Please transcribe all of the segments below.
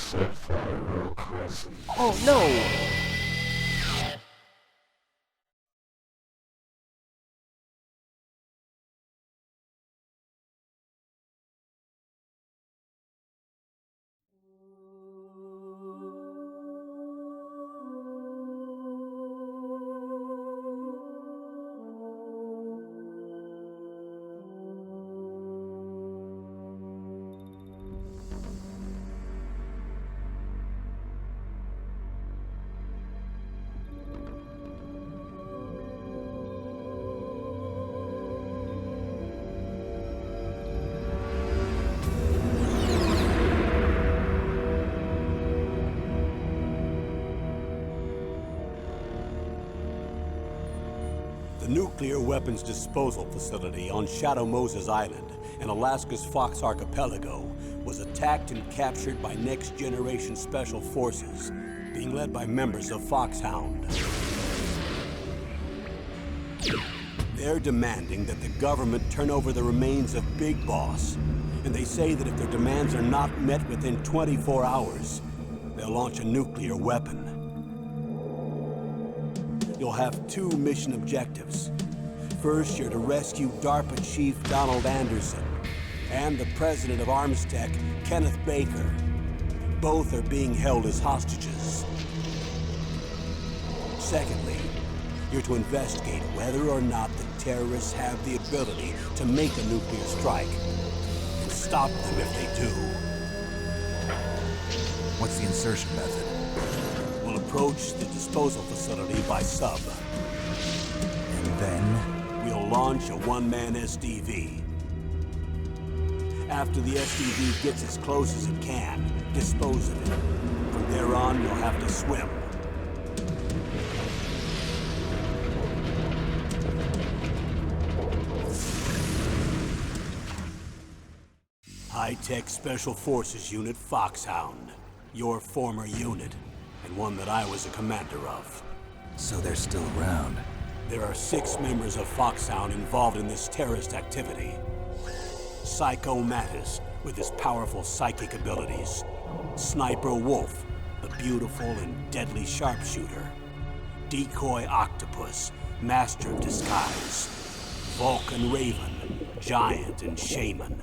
SefiroCrescent. Oh no! The nuclear weapons disposal facility on Shadow Moses Island in Alaska's Fox Archipelago was attacked and captured by next-generation special forces, being led by members of Foxhound. They're demanding that the government turn over the remains of Big Boss, and they say that if their demands are not met within 24 hours, they'll launch a nuclear weapon. You'll have two mission objectives. First, you're to rescue DARPA Chief Donald Anderson and the President of Armstech, Kenneth Baker. Both are being held as hostages. Secondly, you're to investigate whether or not the terrorists have the ability to make a nuclear strike and stop them if they do. What's the insertion method? We'll approach the disposal facility by sub. And then? We'll launch a one-man SDV. After the SDV gets as close as it can, dispose of it. From there on, you'll have to swim. High-Tech Special Forces Unit Foxhound. Your former unit, and one that I was a commander of. So they're still around. There are 6 members of Foxhound involved in this terrorist activity. Psycho Mattis, with his powerful psychic abilities. Sniper Wolf, the beautiful and deadly sharpshooter. Decoy Octopus, master of disguise. Vulcan Raven, giant and shaman.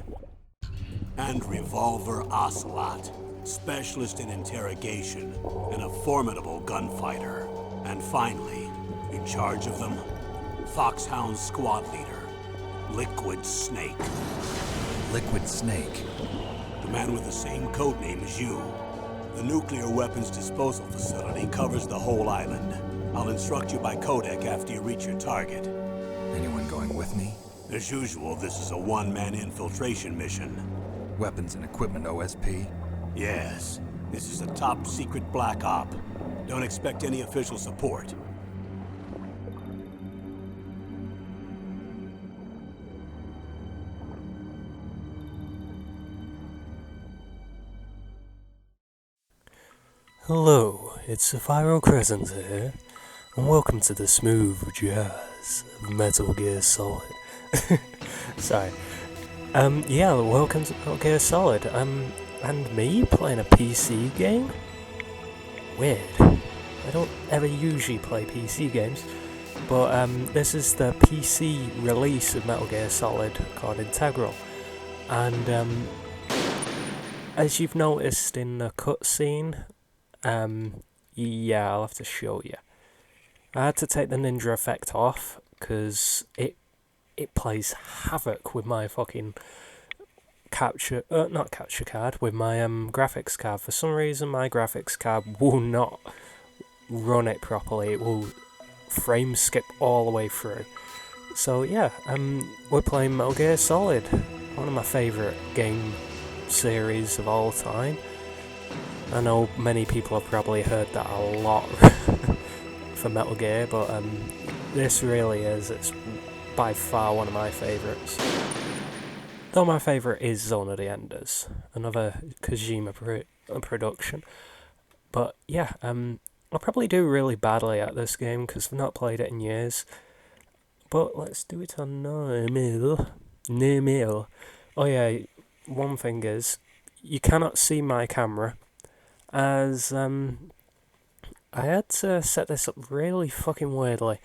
And Revolver Ocelot, specialist in interrogation and a formidable gunfighter. And finally, in charge of them, Foxhound squad leader, Liquid Snake. Liquid Snake? The man with the same codename as you. The nuclear weapons disposal facility covers the whole island. I'll instruct you by codec after you reach your target. Anyone going with me? As usual, this is a one-man infiltration mission. Weapons and equipment OSP? Yes, this is a top-secret black op. Don't expect any official support. Hello, it's SefiroCrescent here, and welcome to the smooth jazz of Metal Gear Solid. Sorry. Welcome to Metal Gear Solid. And me playing a PC game? Weird. I don't ever usually play PC games, but this is the PC release of Metal Gear Solid called Integral. And as you've noticed in the cutscene, I'll have to show you. I had to take the ninja effect off because it plays havoc with my fucking not capture card, with my graphics card. For some reason my graphics card will not run it properly. It will frame skip all the way through. So yeah, we're playing Metal Gear Solid, one of my favourite game series of all time. I know many people have probably heard that a lot for Metal Gear, but this really is, it's by far one of my favourites. Though my favourite is Zone of the Enders, another Kojima production. But yeah, I'll probably do really badly at this game because I've not played it in years. But let's do it on normal. Oh yeah, one thing is, you cannot see my camera. as I had to set this up really fucking weirdly.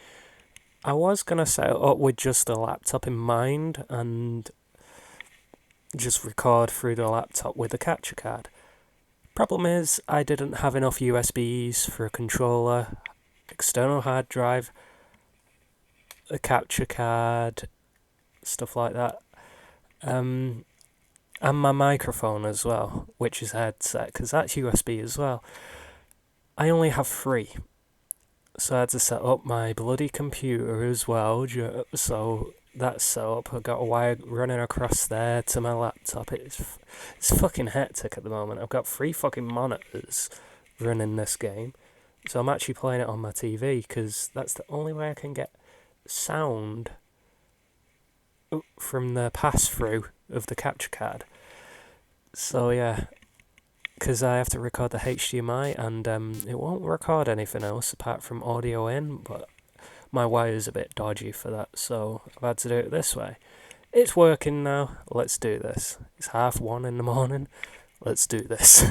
I was going to set it up with just a laptop in mind and just record through the laptop with a capture card. Problem is, I didn't have enough USBs for a controller, external hard drive, a capture card, stuff like that. And my microphone as well, which is a headset, because that's USB as well. I only have 3. So I had to set up my bloody computer as well, so that's set up. I've got a wire running across there to my laptop. It's fucking hectic at the moment. I've got 3 fucking monitors running this game, so I'm actually playing it on my TV, because that's the only way I can get sound from the pass-through of the capture card. So yeah, because I have to record the HDMI, and it won't record anything else apart from audio in, but my wire's a bit dodgy for that, so I've had to do it this way. It's working now, let's do this. It's 1:30 in the morning, let's do this.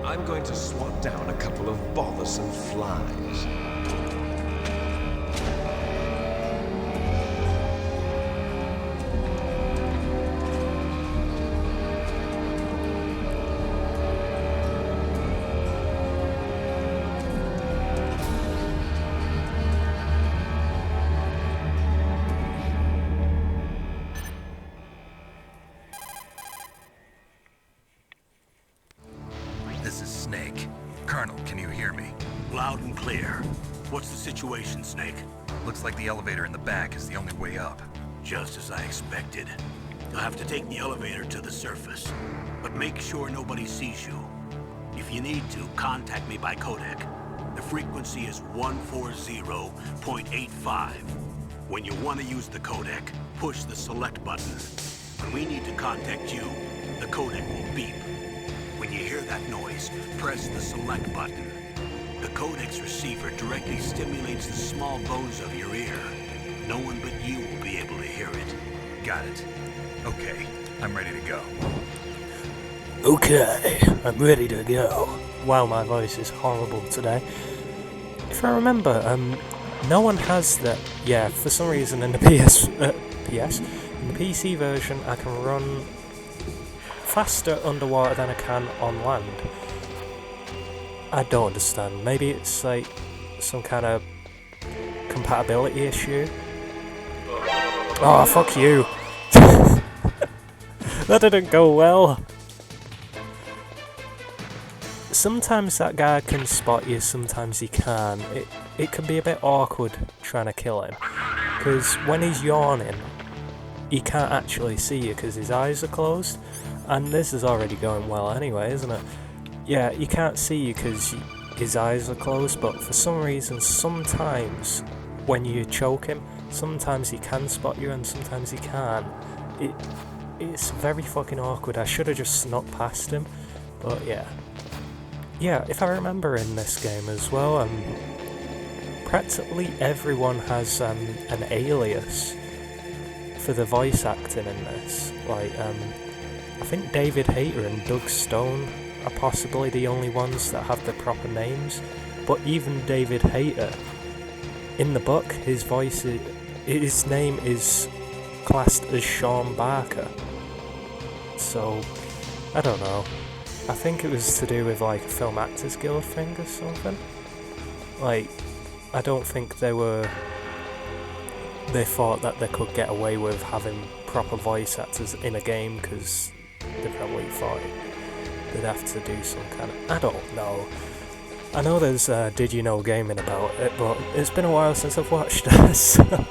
I'm going to swat down a couple of bothersome flies. This is Snake. Colonel, can you hear me? Loud and clear. What's the situation, Snake? Looks like the elevator in the back is the only way up. Just as I expected. You'll have to take the elevator to the surface, but make sure nobody sees you. If you need to, contact me by codec. The frequency is 140.85. When you want to use the codec, push the select button. When we need to contact you, the codec will beep. When you hear that noise, press the select button. The codec's receiver directly stimulates the small bones of your ear. No one but you will be able to hear it. Got it. Okay, I'm ready to go. Okay, I'm ready to go. Wow, my voice is horrible today. If I remember, no one has that. Yeah, for some reason in the in the PC version, I can run faster underwater than I can on land. I don't understand. Maybe it's like some kind of compatibility issue. Oh, fuck you. That didn't go well. Sometimes that guy can spot you, sometimes he can. It can be a bit awkward trying to kill him, because when he's yawning, he can't actually see you because his eyes are closed. And this is already going well anyway, isn't it? Yeah, he can't see you because his eyes are closed, but for some reason, sometimes when you choke him, sometimes he can spot you and sometimes he can't. It's very fucking awkward. I should have just snuck past him, but yeah. Yeah, if I remember in this game as well, practically everyone has an alias for the voice acting in this. Like, I think David Hayter and Doug Stone are possibly the only ones that have the proper names, but even David Hayter, in the book, his name is classed as Sean Barker. So, I don't know. I think it was to do with like a Film Actors Guild thing or something. Like, I don't think they thought that they could get away with having proper voice actors in a game because they probably thought they'd have to do some kind of... I don't know. I know there's Did You Know Gaming about it, but it's been a while since I've watched it, so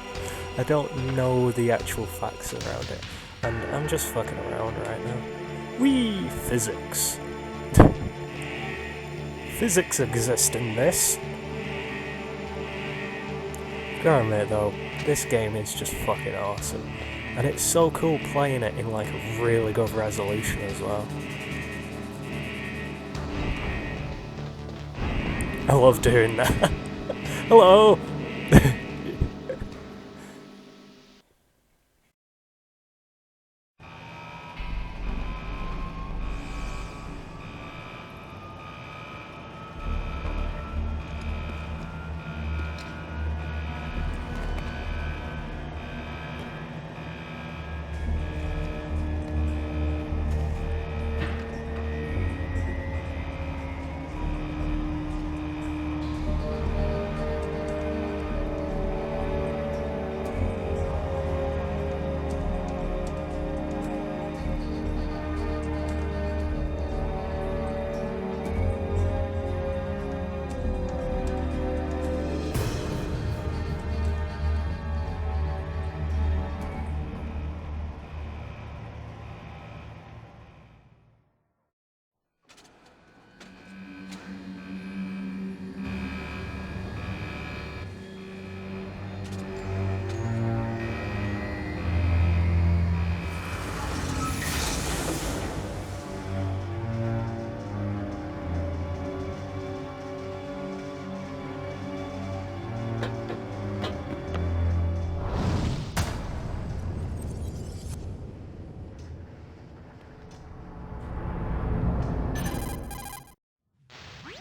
I don't know the actual facts around it. And I'm just fucking around right now. Whee! Physics. Physics exist in this. Gotta admit though, this game is just fucking awesome. And it's so cool playing it in like a really good resolution as well. I love doing that. Hello!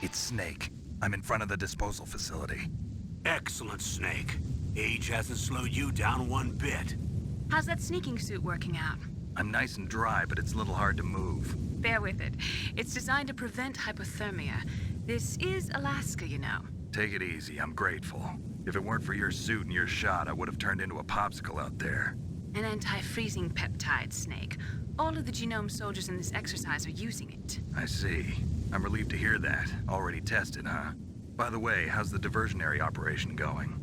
It's Snake. I'm in front of the disposal facility. Excellent, Snake. Age hasn't slowed you down one bit. How's that sneaking suit working out? I'm nice and dry, but it's a little hard to move. Bear with it. It's designed to prevent hypothermia. This is Alaska, you know. Take it easy, I'm grateful. If it weren't for your suit and your shot, I would have turned into a popsicle out there. An anti-freezing peptide, Snake. All of the genome soldiers in this exercise are using it. I see. I'm relieved to hear that. Already tested, huh? By the way, how's the diversionary operation going?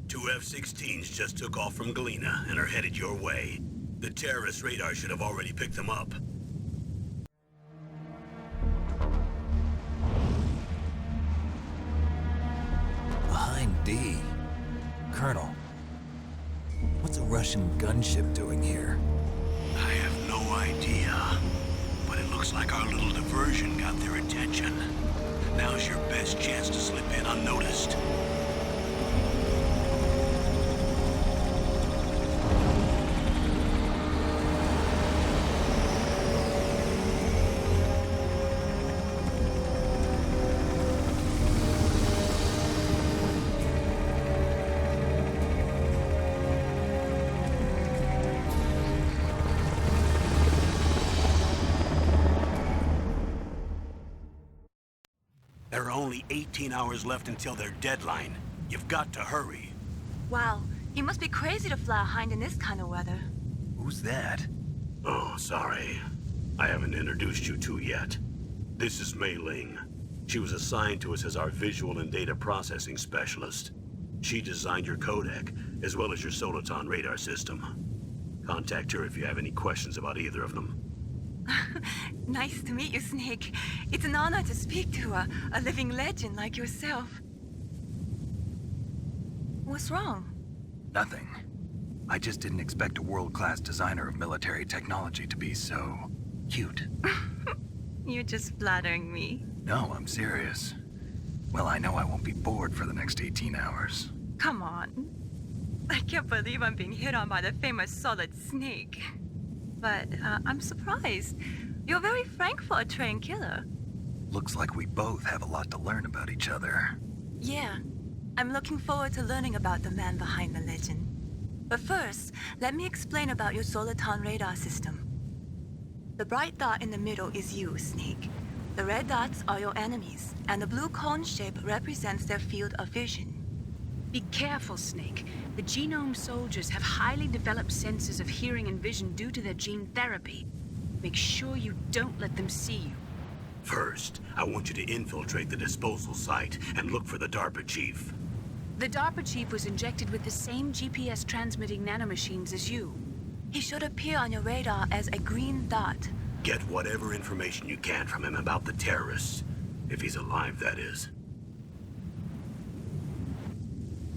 2 F-16s just took off from Galena and are headed your way. The terrorist radar should have already picked them up. Behind D. Colonel, what's a Russian gunship doing here? I have no idea, but it looks like our little diversion got their attention. Now's your best chance to slip in unnoticed. There are only 18 hours left until their deadline. You've got to hurry. Wow, you must be crazy to fly a hind in this kind of weather. Who's that? Oh, sorry. I haven't introduced you two yet. This is Mei Ling. She was assigned to us as our visual and data processing specialist. She designed your codec, as well as your Soliton radar system. Contact her if you have any questions about either of them. Nice to meet you, Snake. It's an honor to speak to a living legend like yourself. What's wrong? Nothing. I just didn't expect a world-class designer of military technology to be so cute. You're just flattering me. No, I'm serious. Well, I know I won't be bored for the next 18 hours. Come on. I can't believe I'm being hit on by the famous Solid Snake. But I'm surprised. You're very frank for a trained killer. Looks like we both have a lot to learn about each other. Yeah. I'm looking forward to learning about the man behind the legend. But first, let me explain about your Soliton radar system. The bright dot in the middle is you, Snake. The red dots are your enemies, and the blue cone shape represents their field of vision. Be careful, Snake. The genome soldiers have highly developed senses of hearing and vision due to their gene therapy. Make sure you don't let them see you. First, I want you to infiltrate the disposal site and look for the DARPA chief. The DARPA chief was injected with the same GPS transmitting nanomachines as you. He should appear on your radar as a green dot. Get whatever information you can from him about the terrorists. If he's alive, that is.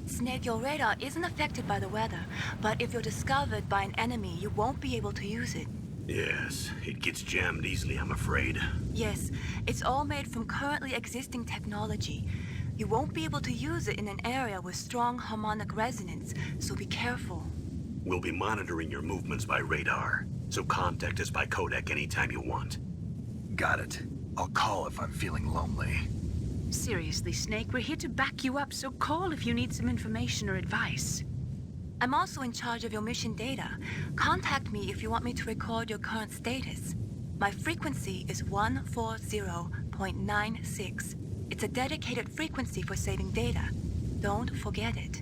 Snake, your radar isn't affected by the weather, but if you're discovered by an enemy, you won't be able to use it. Yes, it gets jammed easily, I'm afraid. Yes, it's all made from currently existing technology. You won't be able to use it in an area with strong harmonic resonance, so be careful. We'll be monitoring your movements by radar, so contact us by codec anytime you want. Got it. I'll call if I'm feeling lonely. Seriously, Snake, we're here to back you up, so call if you need some information or advice. I'm also in charge of your mission data. Contact me if you want me to record your current status. My frequency is 140.96. It's a dedicated frequency for saving data. Don't forget it.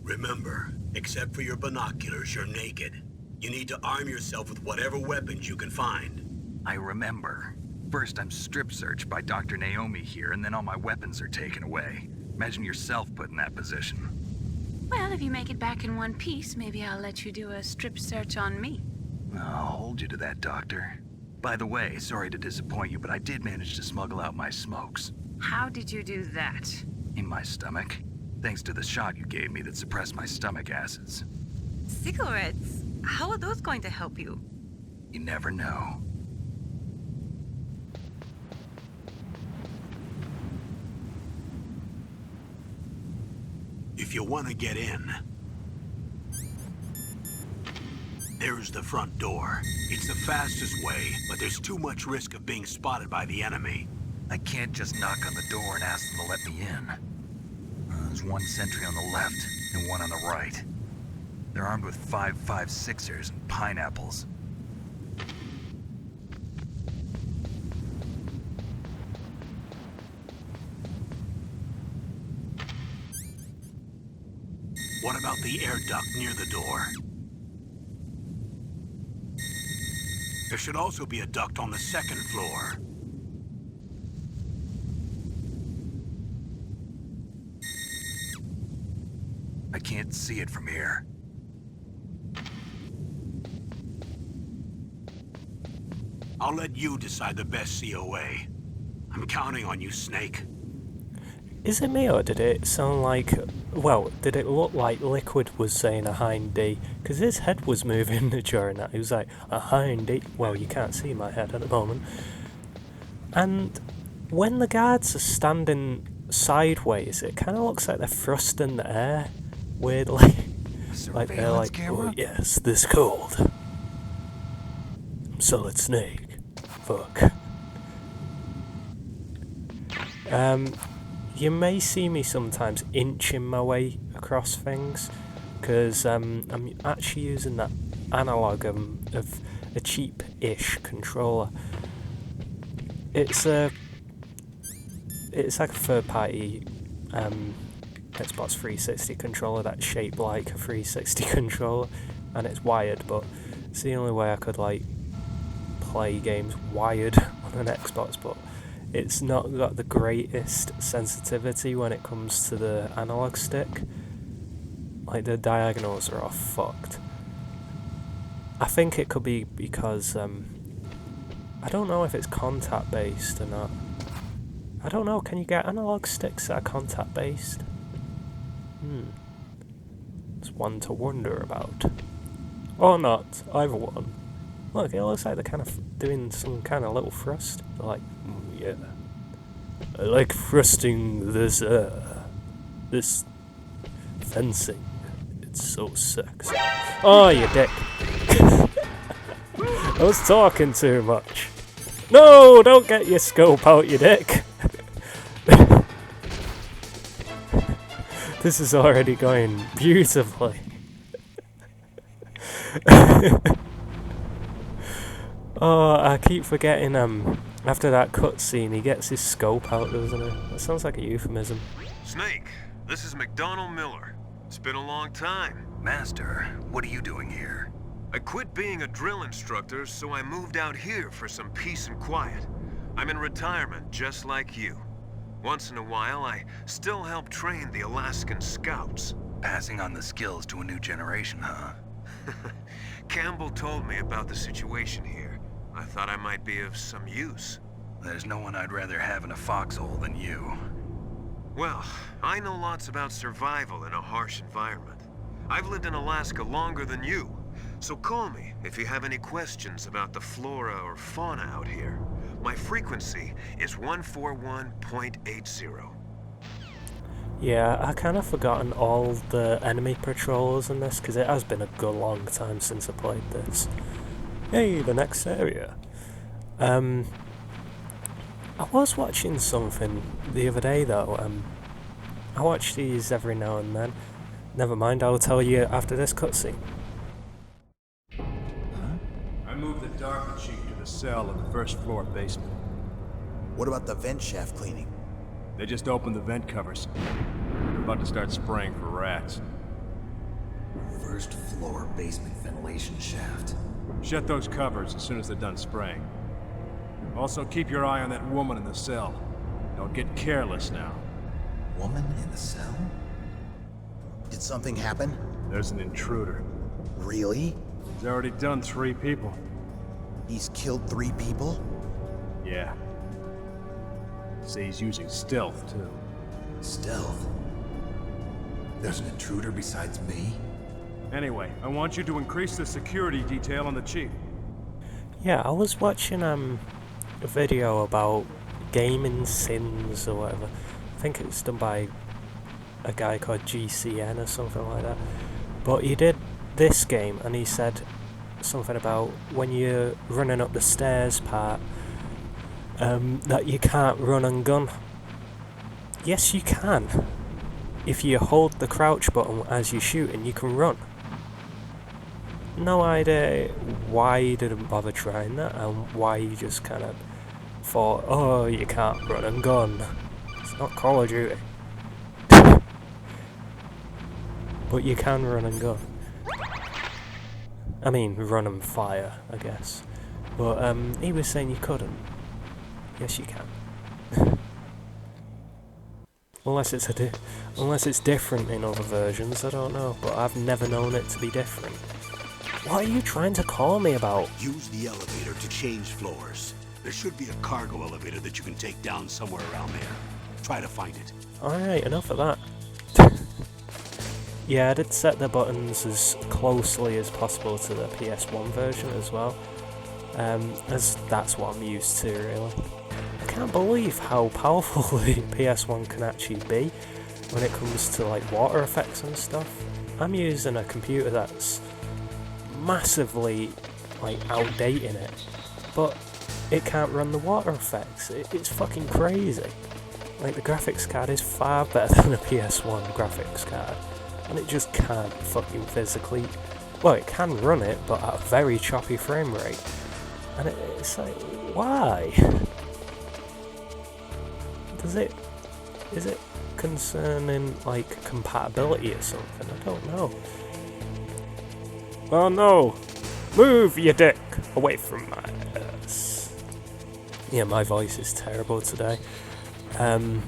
Remember, except for your binoculars, you're naked. You need to arm yourself with whatever weapons you can find. I remember. First, I'm strip searched by Dr. Naomi here, and then all my weapons are taken away. Imagine yourself put in that position. Well, if you make it back in one piece, maybe I'll let you do a strip search on me. I'll hold you to that, Doctor. By the way, sorry to disappoint you, but I did manage to smuggle out my smokes. How did you do that? In my stomach. Thanks to the shot you gave me that suppressed my stomach acids. Cigarettes? How are those going to help you? You never know. If you want to get in, there's the front door. It's the fastest way, but there's too much risk of being spotted by the enemy. I can't just knock on the door and ask them to let me in. There's one sentry on the left and one on the right. They're armed with 5.56ers and pineapples. What about the air duct near the door? There should also be a duct on the second floor. I can't see it from here. I'll let you decide the best COA. I'm counting on you, Snake. Is it me or did it sound like... Well, did it look like Liquid was saying a hind D? Because his head was moving during that. He was like, a hind D. Well, you can't see my head at the moment. And when the guards are standing sideways, it kind of looks like they're thrusting the air. Weirdly. Like they're like, camera? oh yes, this cold. I'm Solid Snake. Fuck. You may see me sometimes inching my way across things, because I'm actually using that analog of a cheap-ish controller. It's like a third-party Xbox 360 controller that's shaped like a 360 controller, and it's wired, but it's the only way I could like play games wired on an Xbox, but it's not got the greatest sensitivity when it comes to the analog stick. Like, the diagonals are all fucked. I think it could be because, I don't know if it's contact based or not. I don't know, can you get analog sticks that are contact based? It's one to wonder about. Or not, either one. Look, it looks like they're kind of doing some kind of little thrust. They're like, yeah. I like thrusting this fencing. It's so sexy. Oh, you dick. I was talking too much. No, don't get your scope out, you dick. This is already going beautifully. Oh, I keep forgetting, after that cutscene, he gets his scope out, doesn't he? That sounds like a euphemism. Snake, this is McDonald Miller. It's been a long time. Master, what are you doing here? I quit being a drill instructor, so I moved out here for some peace and quiet. I'm in retirement, just like you. Once in a while, I still help train the Alaskan Scouts. Passing on the skills to a new generation, huh? Campbell told me about the situation here. I thought I might be of some use. There's no one I'd rather have in a foxhole than you. Well, I know lots about survival in a harsh environment. I've lived in Alaska longer than you, so call me if you have any questions about the flora or fauna out here. My frequency is 141.80. Yeah, I kind of forgotten all the enemy patrols in this, because it has been a good long time since I played this. Hey, the next area. I was watching something the other day though. I watch these every now and then. Never mind, I'll tell you after this cutscene. I moved the DARPA chief to the cell in the first floor basement. What about the vent shaft cleaning? They just opened the vent covers. They're about to start spraying for rats. First floor basement ventilation shaft. Shut those covers as soon as they're done spraying. Also, keep your eye on that woman in the cell. Don't get careless now. Woman in the cell? Did something happen? There's an intruder. Really? He's already done 3 people. He's killed 3 people? Yeah. Say he's using stealth, too. Stealth? There's an intruder besides me? Anyway, I want you to increase the security detail on the chief. Yeah, I was watching a video about gaming sins or whatever. I think it was done by a guy called GCN or something like that. But he did this game and he said something about when you're running up the stairs part, that you can't run and gun. Yes, you can. If you hold the crouch button as you're shooting, you can run. No idea why you didn't bother trying that and why you just kind of thought, oh, you can't run and gun. It's not Call of Duty. But you can run and gun. I mean, run and fire, I guess. But he was saying you couldn't. Yes, you can. Unless it's different in other versions, I don't know. But I've never known it to be different. What are you trying to call me about? Use the elevator to change floors. There should be a cargo elevator that you can take down somewhere around there. Try to find it. Alright, enough of that. Yeah, I did set the buttons as closely as possible to the PS1 version as well. As that's what I'm used to, really. I can't believe how powerful the PS1 can actually be when it comes to like water effects and stuff. I'm using a computer that's massively like outdating it, but it can't run the water effects. It's fucking crazy. Like the graphics card is far better than a PS1 graphics card, and it just can't fucking physically. Well, it can run it, but at a very choppy frame rate, and it's like, why? Is it concerning like compatibility or something? I don't know. Oh no! Move your dick away from my ass. Yeah, my voice is terrible today. Oh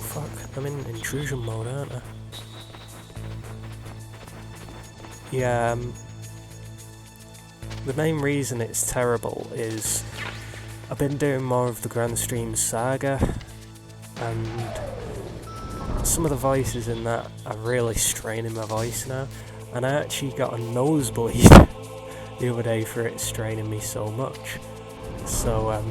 fuck, I'm in intrusion mode, aren't I? Yeah, the main reason it's terrible is I've been doing more of the Grand Stream Saga, and some of the voices in that are really straining my voice now, and I actually got a nosebleed the other day for it straining me so much. So I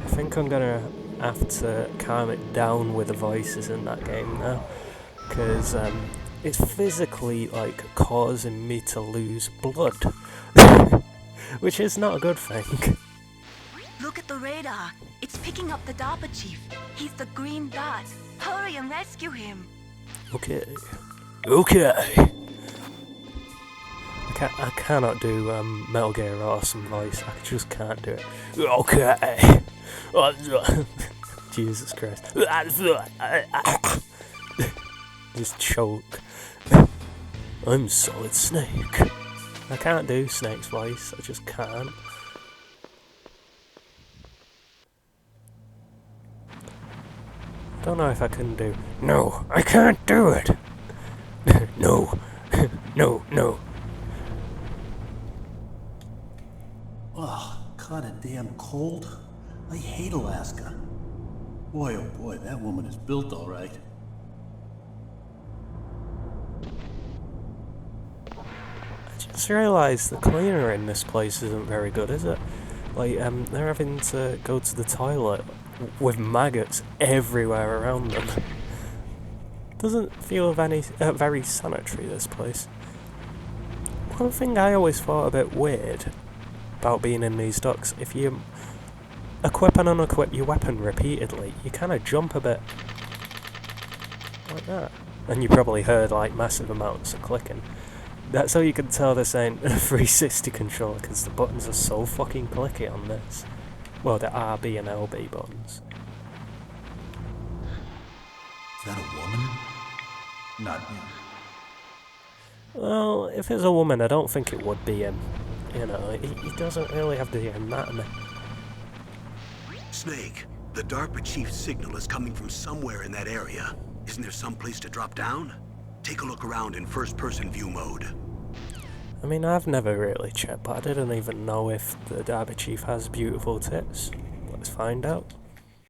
think I'm gonna have to calm it down with the voices in that game now, because it's physically like causing me to lose blood, which is not a good thing. Look at the radar. It's picking up the DARPA chief. He's the green dot. Hurry and rescue him. Okay. I cannot do Metal Gear Awesome voice. I just can't do it. Okay. Jesus Christ. Just choke. I'm Solid Snake. I can't do Snake's voice. I just can't. Don't know if I can do... No, I can't do it! No. No. Ugh, kinda damn cold. I hate Alaska. Boy, oh boy, that woman is built all right. I just realised the cleaner in this place isn't very good, is it? Like, they're having to go to the toilet with maggots everywhere around them. Doesn't feel very sanitary, this place. One thing I always thought a bit weird about being in these docks, if you equip and unequip your weapon repeatedly, you kind of jump a bit like that. And you probably heard like massive amounts of clicking. That's how you can tell this ain't a 360 controller, because the buttons are so fucking clicky on this. Well, the RB and LB buttons. Is that a woman? Not him. Well, if it's a woman, I don't think it would be him. You know, he doesn't really have the anatomy. Snake, the DARPA chief's signal is coming from somewhere in that area. Isn't there some place to drop down? Take a look around in first-person view mode. I mean, I've never really checked, but I didn't even know if the DARPA chief has beautiful tits. Let's find out.